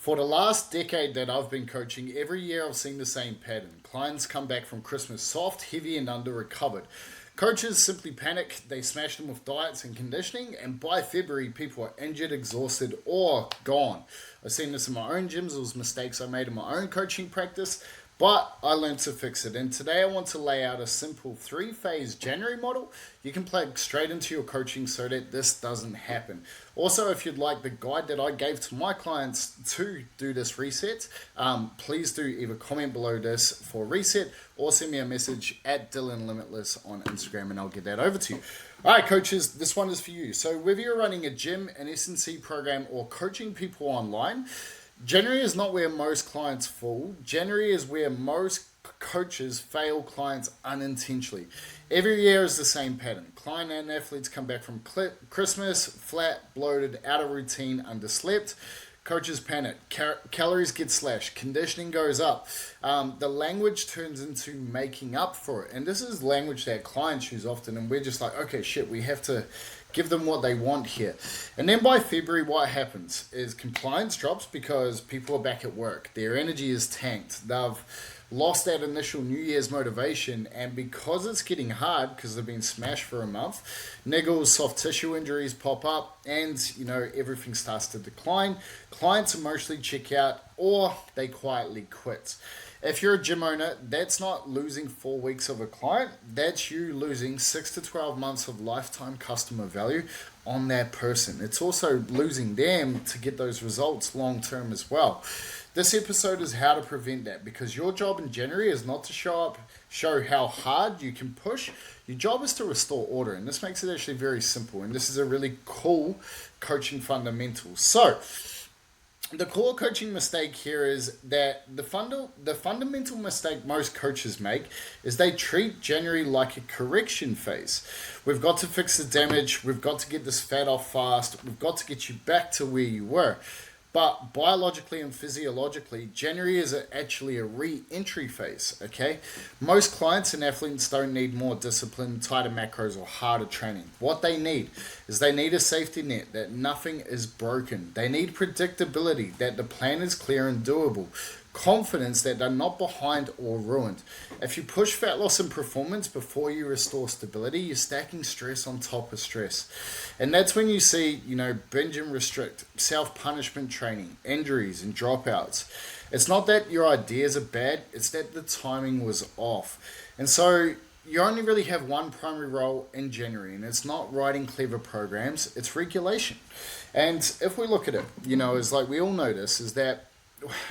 For the last decade that I've been coaching, every year I've seen the same pattern. Clients come back from Christmas soft, heavy, and under recovered. Coaches simply panic, they smash them with diets and conditioning, and by February, people are injured, exhausted, or gone. I've seen this in my own gyms, it was mistakes I made in my own coaching practice, but I learned to fix it. And today I want to lay out a simple three-phase January model you can plug straight into your coaching so that this doesn't happen. Also, if you'd like the guide that I gave to my clients to do this reset, please do either comment below this for reset or send me a message at Dylan Limitless on Instagram and I'll get that over to you. All right, coaches, this one is for you. So whether you're running a gym, an S&C program, or coaching people online, January is not where most clients fall. January is where most coaches fail clients unintentionally. Every year is the same pattern. Client and athletes come back from Christmas, flat, bloated, out of routine, underslept. Coaches panic. Calories get slashed. Conditioning goes up. The language turns into making up for it. And this is language that clients use often. And we're just like, okay, shit, we have to give them what they want here. And then by February, what happens is compliance drops because people are back at work. Their energy is tanked. They've lost that initial New Year's motivation, and because it's getting hard because they've been smashed for a month, niggles, soft tissue injuries pop up, and everything starts to decline. Clients emotionally check out or they quietly quit. If you're a gym owner, that's not losing 4 weeks of a client, that's you losing 6 to 12 months of lifetime customer value on that person. It's also losing them to get those results long term as well. This episode is how to prevent that, because your job in January is not to show how hard you can push. Your job is to restore order, and this makes it actually very simple, and this is a really cool coaching fundamental. So the core coaching mistake here is that the fundamental mistake most coaches make is they treat January like a correction phase. We've got to fix the damage, we've got to get this fat off fast, we've got to get you back to where you were. But biologically and physiologically, January is actually a re-entry phase, okay? Most clients and athletes don't need more discipline, tighter macros, or harder training. What they need is they need a safety net, that nothing is broken. They need predictability, that the plan is clear and doable. Confidence that they're not behind or ruined. If you push fat loss and performance before you restore stability, you're stacking stress on top of stress. And that's when you see, binge and restrict, self-punishment training, injuries and dropouts. It's not that your ideas are bad, it's that the timing was off. And so you only really have one primary role in January, and it's not writing clever programs, it's regulation. And if we look at it, it's like we all know this, is that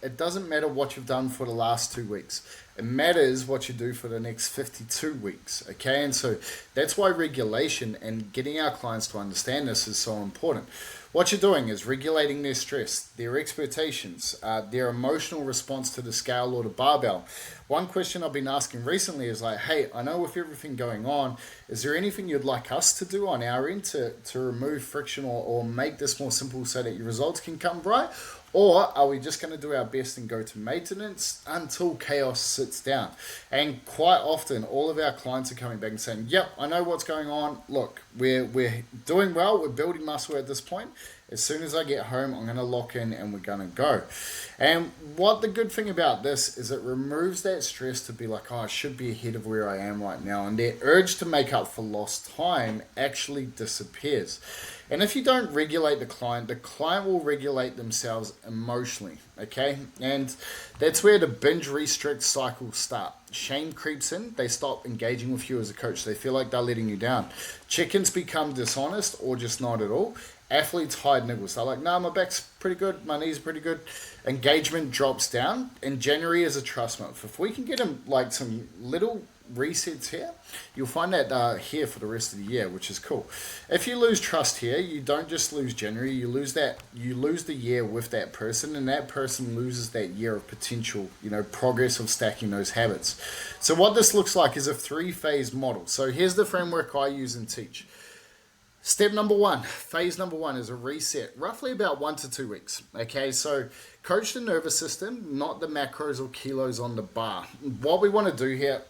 it doesn't matter what you've done for the last 2 weeks. It matters what you do for the next 52 weeks, okay? And so that's why regulation and getting our clients to understand this is so important. What you're doing is regulating their stress, their expectations, their emotional response to the scale or the barbell. One question I've been asking recently is like, hey, I know with everything going on, is there anything you'd like us to do on our end to remove friction or make this more simple so that your results can come right? Or are we just going to do our best and go to maintenance until chaos sits down? And quite often, all of our clients are coming back and saying, yep, I know what's going on. Look, we're doing well. We're building muscle at this point. As soon as I get home, I'm going to lock in and we're going to go. And what the good thing about this is it removes that stress to be like, oh, I should be ahead of where I am right now. And their urge to make up for lost time actually disappears. And if you don't regulate the client will regulate themselves emotionally, okay? And that's where the binge restrict cycles start. Shame creeps in. They stop engaging with you as a coach. They feel like they're letting you down. Chickens become dishonest or just not at all. Athletes hide niggles. They're like, no, my back's pretty good. My knees are pretty good. Engagement drops down. And January is a trust month. If we can get them like some little resets here, you'll find that here for the rest of the year, which is cool. If you lose trust here, you don't just lose January, you lose the year with that person, and that person loses that year of potential, progress of stacking those habits. So what this looks like is a 3-phase model. So here's the framework I use and teach. Step number 1, phase number 1 is a reset, roughly about 1 to 2 weeks. Okay, so coach the nervous system, not the macros or kilos on the bar. What we want to do here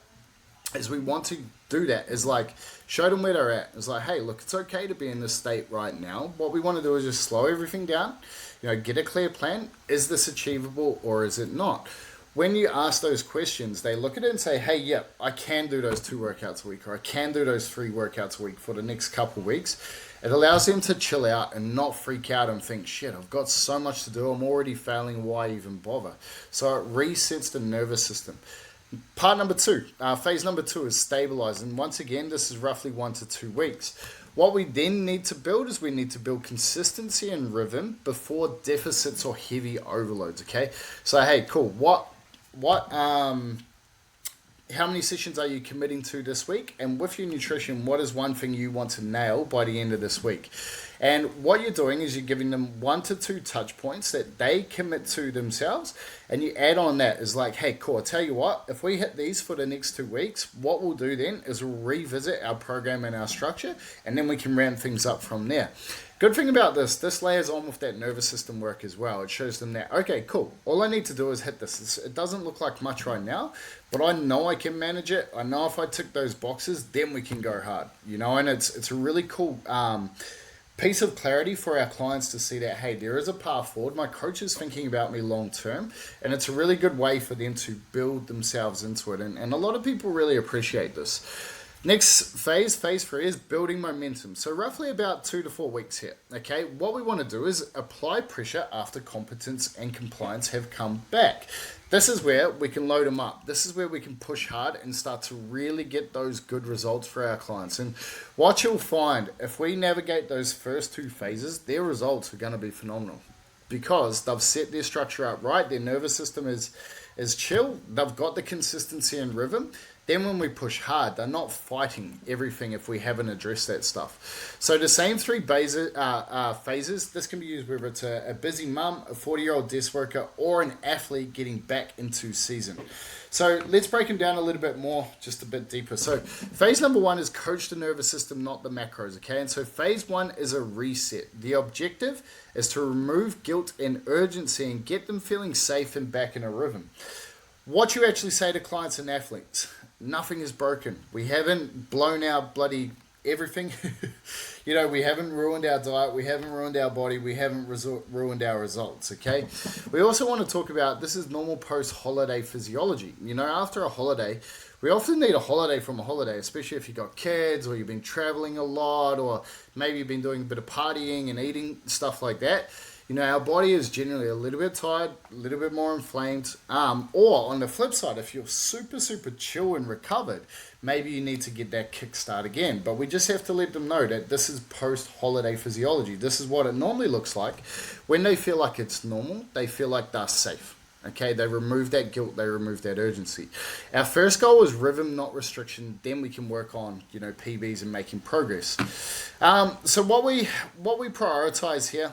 is we want to do that is like show them where they're at. It's like, hey, look, it's okay to be in this state right now. What we want to do is just slow everything down, get a clear plan. Is this achievable or is it not? When you ask those questions, they look at it and say, hey, yeah, I can do those 2 workouts a week, or I can do those 3 workouts a week for the next couple of weeks. It allows them to chill out and not freak out and think, shit, I've got so much to do. I'm already failing. Why even bother? So it resets the nervous system. Part number 2, phase number 2 is stabilize. And once again, this is roughly 1 to 2 weeks. What we then need to build is we need to build consistency and rhythm before deficits or heavy overloads, okay? So, hey, cool. How many sessions are you committing to this week? And with your nutrition, what is one thing you want to nail by the end of this week? And what you're doing is you're giving them 1 to 2 touch points that they commit to themselves. And you add on that is like, hey, cool, I'll tell you what, if we hit these for the next 2 weeks, what we'll do then is we'll revisit our program and our structure, and then we can ramp things up from there. Good thing about this layers on with that nervous system work as well. It shows them that, okay, cool, all I need to do is hit this. It doesn't look like much right now, but I know I can manage it. I know if I tick those boxes, then we can go hard, and it's a really cool piece of clarity for our clients to see that, hey, there is a path forward. My coach is thinking about me long term, and it's a really good way for them to build themselves into it. And a lot of people really appreciate this. Next phase 3, is building momentum. So roughly about 2 to 4 weeks here. Okay, what we want to do is apply pressure after competence and compliance have come back. This is where we can load them up. This is where we can push hard and start to really get those good results for our clients. And what you'll find, if we navigate those first 2 phases, their results are going to be phenomenal because they've set their structure up right. Their nervous system is chill. They've got the consistency and rhythm. Then when we push hard, they're not fighting everything if we haven't addressed that stuff. So the same 3 phases, this can be used whether it's a busy mum, a 40-year-old desk worker, or an athlete getting back into season. So let's break them down a little bit more, just a bit deeper. So phase number 1 is coach the nervous system, not the macros, okay? And so phase 1 is a reset. The objective is to remove guilt and urgency and get them feeling safe and back in a rhythm. What you actually say to clients and athletes, nothing is broken. We haven't blown our bloody everything. We haven't ruined our diet. We haven't ruined our body. We haven't ruined our results, okay? We also want to talk about, this is normal post-holiday physiology. After a holiday, we often need a holiday from a holiday, especially if you've got kids or you've been traveling a lot or maybe you've been doing a bit of partying and eating, stuff like that. Our body is generally a little bit tired, a little bit more inflamed. Or on the flip side, if you're super, super chill and recovered, maybe you need to get that kickstart again. But we just have to let them know that this is post-holiday physiology. This is what it normally looks like. When they feel like it's normal, they feel like they're safe. Okay, they remove that guilt, they remove that urgency. Our first goal is rhythm, not restriction. Then we can work on, PBs and making progress. So what we prioritize here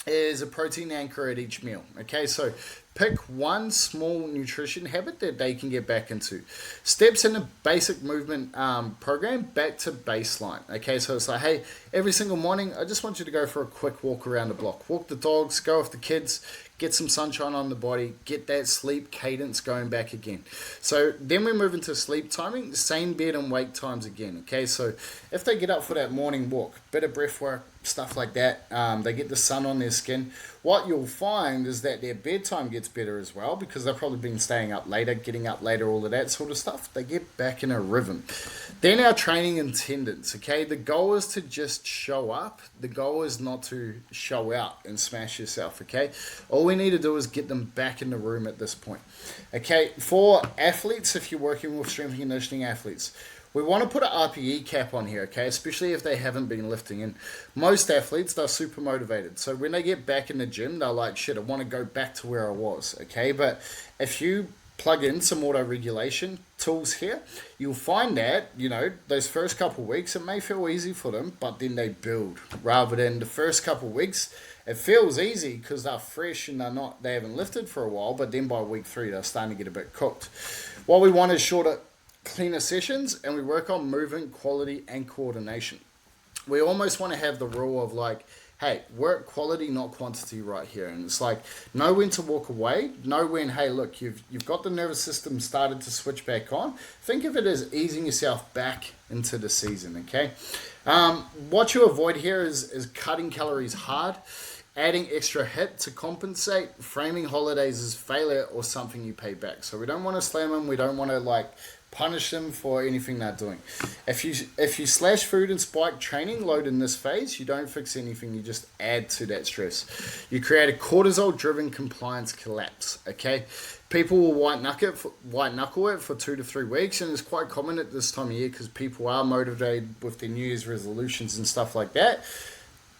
is a protein anchor at each meal. Okay, so pick one small nutrition habit that they can get back into. Steps in a basic movement program back to baseline. Okay, so it's like, hey, every single morning, I just want you to go for a quick walk around the block. Walk the dogs, go with the kids, get some sunshine on the body, get that sleep cadence going back again. So then we move into sleep timing, same bed and wake times again. Okay, so if they get up for that morning walk, bit of breath work, stuff like that, they get the sun on their skin, what you'll find is that their bedtime gets better as well because they've probably been staying up later, getting up later, all of that sort of stuff. They get back in a rhythm. Then our training attendance, okay? The goal is to just show up. The goal is not to show out and smash yourself, okay? All we need to do is get them back in the room at this point. Okay, for athletes, if you're working with strength and conditioning athletes, we want to put an RPE cap on here, okay? Especially if they haven't been lifting. And most athletes, they're super motivated. So when they get back in the gym, they're like, shit, I want to go back to where I was, okay? But if you plug in some auto-regulation tools here, you'll find that, those first couple of weeks, it may feel easy for them, but then they build. Rather than the first couple of weeks, it feels easy because they're fresh and they haven't lifted for a while, but then by week 3, they're starting to get a bit cooked. What we want is shorter, cleaner sessions, and we work on movement, quality, and coordination. We almost want to have the rule of like, hey, work quality, not quantity right here. And it's like, know when to walk away, know when, hey, look, you've got the nervous system started to switch back on. Think of it as easing yourself back into the season, okay? What you avoid here is cutting calories hard, adding extra hit to compensate, framing holidays as failure or something you pay back. So we don't want to slam them. We don't want to like punish them for anything they're doing. If you slash food and spike training load in this phase, you don't fix anything. You just add to that stress. You create a cortisol-driven compliance collapse. Okay, people will white knuckle it for 2 to 3 weeks, and it's quite common at this time of year because people are motivated with their New Year's resolutions and stuff like that.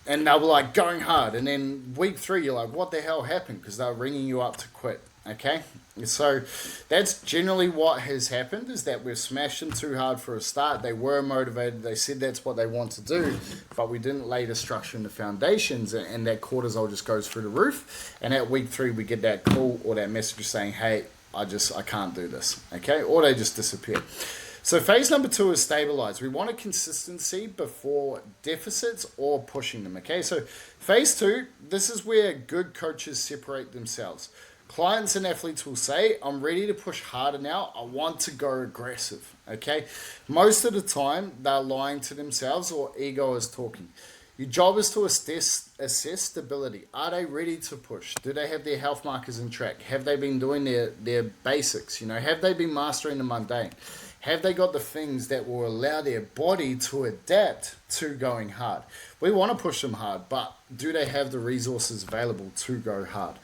And they'll be like going hard, and then week 3 you're like, what the hell happened? Because they're ringing you up to quit. Okay, so that's generally what has happened, is that we've smashed them too hard for a start. They were motivated, they said that's what they want to do, but we didn't lay the structure and the foundations, and that cortisol just goes through the roof. And at week 3 we get that call or that message saying, hey, I can't do this. Okay, or they just disappear. So phase number 2 is stabilize. We want a consistency before deficits or pushing them. Okay, so phase 2, this is where good coaches separate themselves. Clients and athletes will say, I'm ready to push harder now. I want to go aggressive. Okay, most of the time they're lying to themselves or ego is talking. Your job is to assess stability. Are they ready to push? Do they have their health markers in track? Have they been doing their basics? Have they been mastering the mundane? Have they got the things that will allow their body to adapt to going hard? We want to push them hard, but do they have the resources available to go hard?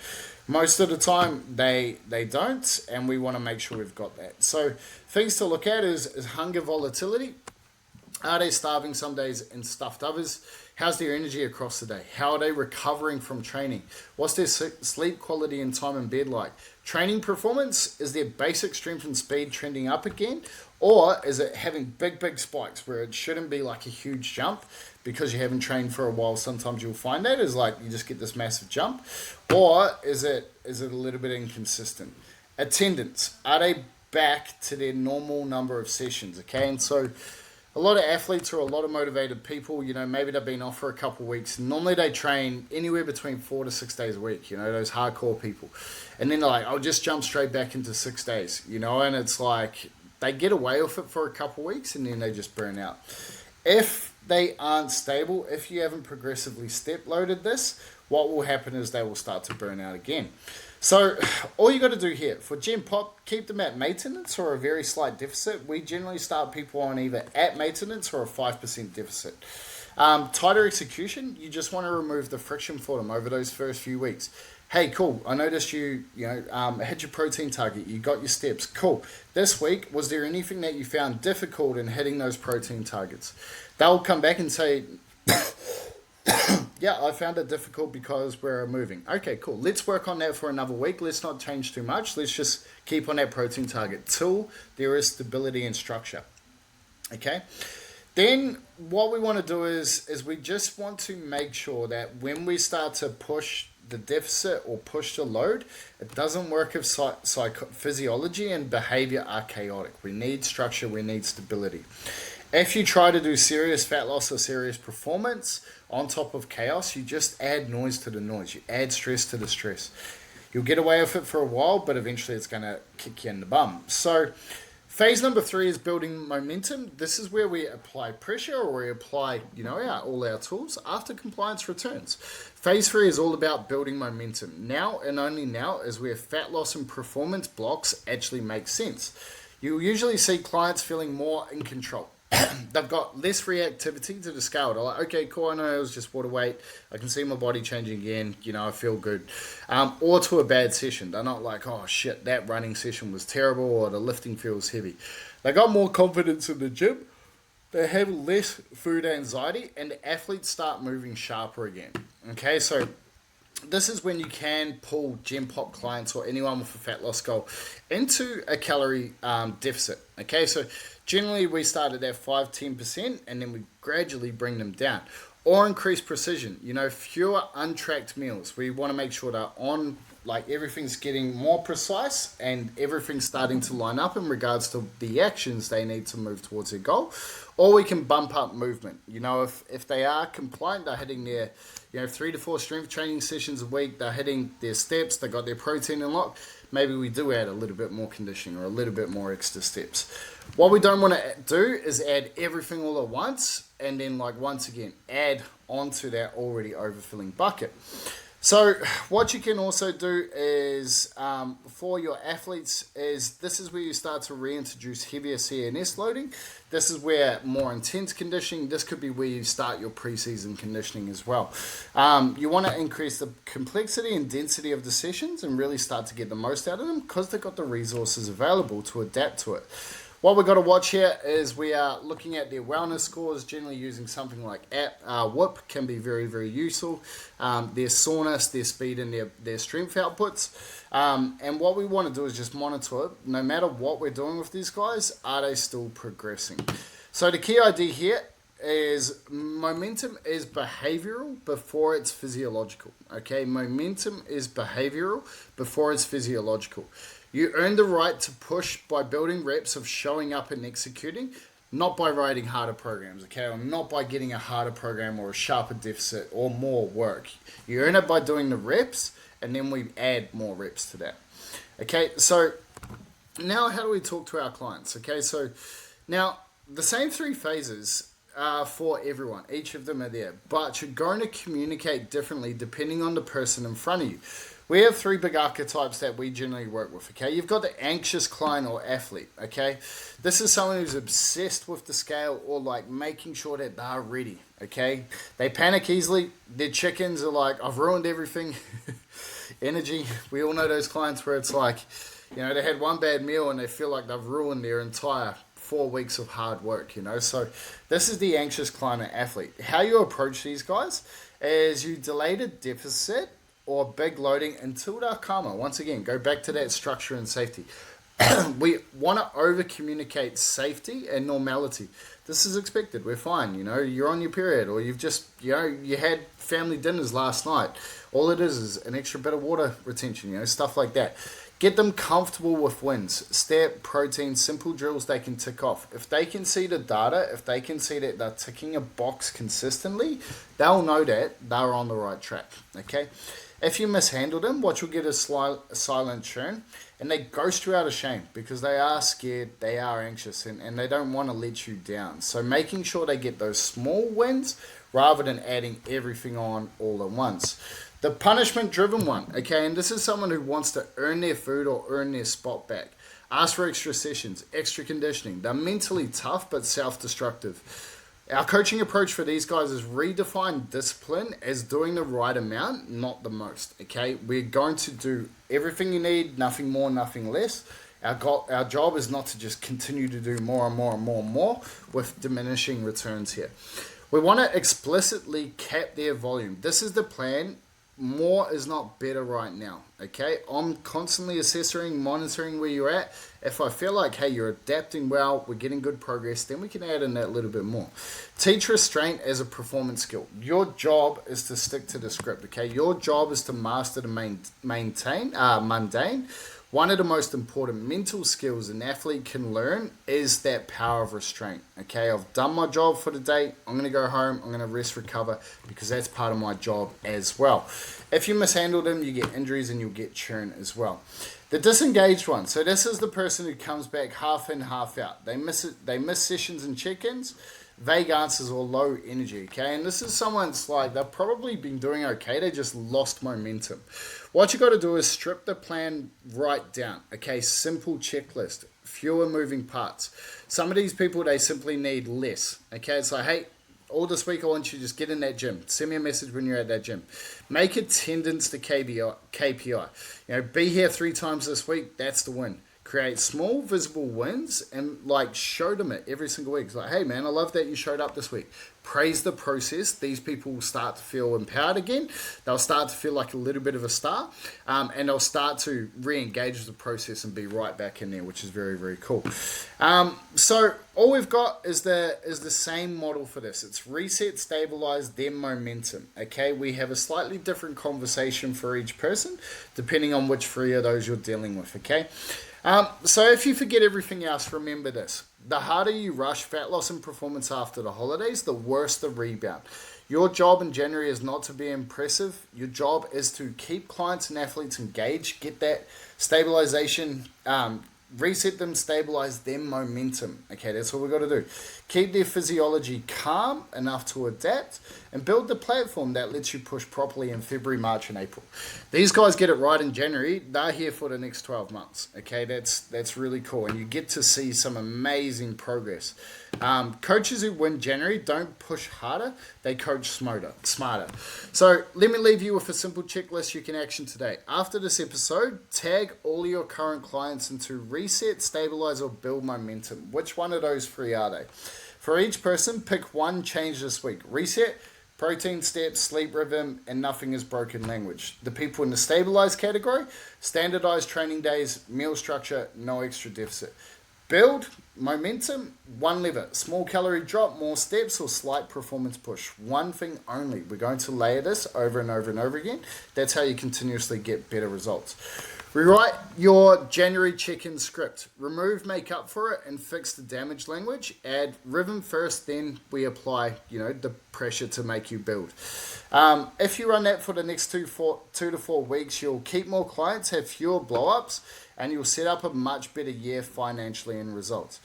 Most of the time they don't, and we want to make sure we've got that. So things to look at is hunger volatility. Are they starving some days and stuffed others? How's their energy across the day? How are they recovering from training? What's their sleep quality and time in bed like? Training performance, is their basic strength and speed trending up again? Or is it having big spikes where it shouldn't be like a huge jump because you haven't trained for a while? Sometimes you'll find that is like you just get this massive jump. Or is it a little bit inconsistent? Attendance, are they back to their normal number of sessions? Okay, and so a lot of athletes or a lot of motivated people, maybe they've been off for a couple of weeks. Normally they train anywhere between 4 to 6 days a week, those hardcore people. And then they're like, I'll just jump straight back into 6 days, and it's like they get away with it for a couple of weeks and then they just burn out. If they aren't stable, if you haven't progressively step loaded this, what will happen is they will start to burn out again. So all you got to do here, for Gen Pop, keep them at maintenance or a very slight deficit. We generally start people on either at maintenance or a 5% deficit. Tighter execution, you just want to remove the friction for them over those first few weeks. Hey, cool, I noticed you hit your protein target, you got your steps, cool. This week, was there anything that you found difficult in hitting those protein targets? They'll come back and say, yeah, I found it difficult because we're moving. Okay, cool. Let's work on that for another week. Let's not change too much. Let's just keep on that protein target till there is stability and structure. Okay? Then what we want to do is we just want to make sure that when we start to push the deficit or push the load, it doesn't work if physiology and behavior are chaotic. We need structure, we need stability. If you try to do serious fat loss or serious performance on top of chaos, you just add noise to the noise. You add stress to the stress. You'll get away with it for a while, but eventually it's going to kick you in the bum. So phase number 3 is building momentum. This is where we apply pressure or we apply, all our tools after compliance returns. Phase 3 is all about building momentum. Now and only now is where fat loss and performance blocks actually make sense. You'll usually see clients feeling more in control. They've got less reactivity to the scale. They're like, okay, cool, I know it was just water weight. I can see my body changing again. I feel good. Or to a bad session. They're not like, oh shit, that running session was terrible or the lifting feels heavy. They got more confidence in the gym. They have less food anxiety and the athletes start moving sharper again. Okay, so this is when you can pull Gen Pop clients or anyone with a fat loss goal into a calorie deficit. Okay, so generally we start at that 5-10% and then we gradually bring them down. Or increase precision, fewer untracked meals. We want to make sure they're on like everything's getting more precise and everything's starting to line up in regards to the actions they need to move towards their goal. Or we can bump up movement. If they are compliant, they're hitting their 3 to 4 strength training sessions a week, they're hitting their steps, they got their protein in lock, maybe we do add a little bit more conditioning or a little bit more extra steps. What we don't want to do is add everything all at once and then once again add onto that already overfilling bucket. So what you can also do is for your athletes this is where you start to reintroduce heavier CNS loading. This is where more intense conditioning, this could be where you start your preseason conditioning as well. You want to increase the complexity and density of the sessions and really start to get the most out of them because they've got the resources available to adapt to it. What we've got to watch here is we are looking at their wellness scores, generally using something like WHIP can be very, very useful. Their soreness, their speed, and their strength outputs. And what we want to do is just monitor it. No matter what we're doing with these guys, are they still progressing? So the key idea here is momentum is behavioral before it's physiological. Okay, momentum is behavioral before it's physiological. You earn the right to push by building reps of showing up and executing, not by writing harder programs, okay, or not by getting a harder program or a sharper deficit or more work. You earn it by doing the reps, and then we add more reps to that. Okay, so now how do we talk to our clients? Okay, so now the same 3 phases for everyone. Each of them are there, but you're going to communicate differently depending on the person in front of you. We have 3 big archetypes that we generally work with, okay? You've got the anxious client or athlete, okay? This is someone who's obsessed with the scale or making sure that they're ready, okay? They panic easily. Their chickens are I've ruined everything. Energy. We all know those clients where it's they had one bad meal and they feel like they've ruined their entire 4 weeks of hard work, So this is the anxious client or athlete. How you approach these guys is you delay the deficit or big loading until they're calmer. Once again, go back to that structure and safety. We want to over communicate safety and normality. This is expected. We're fine. You're on your period, or you've just, you had family dinners last night. All it is an extra bit of water retention, stuff like that. Get them comfortable with wins, step, protein, simple drills they can tick off. If they can see the data, if they can see that they're ticking a box consistently, they'll know that they're on the right track, okay? If you mishandle them, what you'll get is silent churn, and they ghost you out of shame because they are scared, they are anxious, and they don't want to let you down. So making sure they get those small wins rather than adding everything on all at once. The punishment-driven one, okay, and this is someone who wants to earn their food or earn their spot back. Ask for extra sessions, extra conditioning. They're mentally tough but self-destructive. Our coaching approach for these guys is redefine discipline as doing the right amount, not the most, okay? We're going to do everything you need, nothing more, nothing less. Our job is not to just continue to do more and more and more and more with diminishing returns here. We want to explicitly cap their volume. This is the plan. More is not better right now, okay? I'm constantly assessing, monitoring where you're at. If I feel like, hey, you're adapting well, we're getting good progress, then we can add in that little bit more. Teach restraint as a performance skill. Your job is to stick to the script, okay? Your job is to master the mundane. One of the most important mental skills an athlete can learn is that power of restraint. Okay, I've done my job for the day. I'm going to go home. I'm going to rest, recover, because that's part of my job as well. If you mishandle them, you get injuries and you'll get churn as well. The disengaged one. So this is the person who comes back half in, half out. They miss it. They miss sessions and check-ins, vague answers, or low energy. Okay, and this is someone's they've probably been doing okay. They just lost momentum. What you got to do is strip the plan right down. Okay, simple checklist, fewer moving parts. Some of these people, they simply need less. Okay, it's hey, all this week I want you to just get in that gym. Send me a message when you're at that gym. Make attendance the KPI. Be here 3 times this week. That's the win. Create small visible wins and show them it every single week. It's hey man, I love that you showed up this week. praise the process, these people will start to feel empowered again. They'll start to feel like a little bit of a star, and they'll start to re-engage with the process and be right back in there, which is very, very cool. So all we've got is the same model for this. It's reset, stabilize, then momentum. Okay, we have a slightly different conversation for each person, depending on which three of those you're dealing with. Okay, so if you forget everything else, remember this. The harder you rush fat loss and performance after the holidays, the worse the rebound. Your job in January is not to be impressive. Your job is to keep clients and athletes engaged, get that stabilization, reset them, stabilize them, momentum. Okay, that's what we've got to do. Keep their physiology calm enough to adapt and build the platform that lets you push properly in February, March, and April. These guys get it right in January. They're here for the next 12 months. Okay, that's really cool. And you get to see some amazing progress. Coaches who win January don't push harder. They coach smarter. So let me leave you with a simple checklist you can action today. After this episode, tag all your current clients into reset, stabilize, or build momentum. Which one of those three are they? For each person, pick one change this week. Reset, protein, steps, sleep rhythm, and nothing is broken language. The people in the stabilize category, standardized training days, meal structure, no extra deficit. Build, momentum, one lever, small calorie drop, more steps, or slight performance push. One thing only. We're going to layer this over and over and over again. That's how you continuously get better results. Rewrite your January check-in script. Remove, make up for it, and fix the damaged language. Add rhythm first, then we apply, the pressure to make you build. If you run that for the next 2 to 4 weeks, you'll keep more clients, have fewer blow-ups, and you'll set up a much better year financially and results.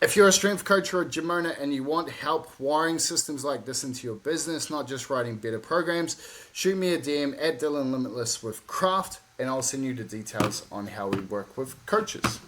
If you're a strength coach or a gym owner and you want help wiring systems like this into your business, not just writing better programs, shoot me a DM at Dylan Limitless with Craft, and I'll send you the details on how we work with coaches.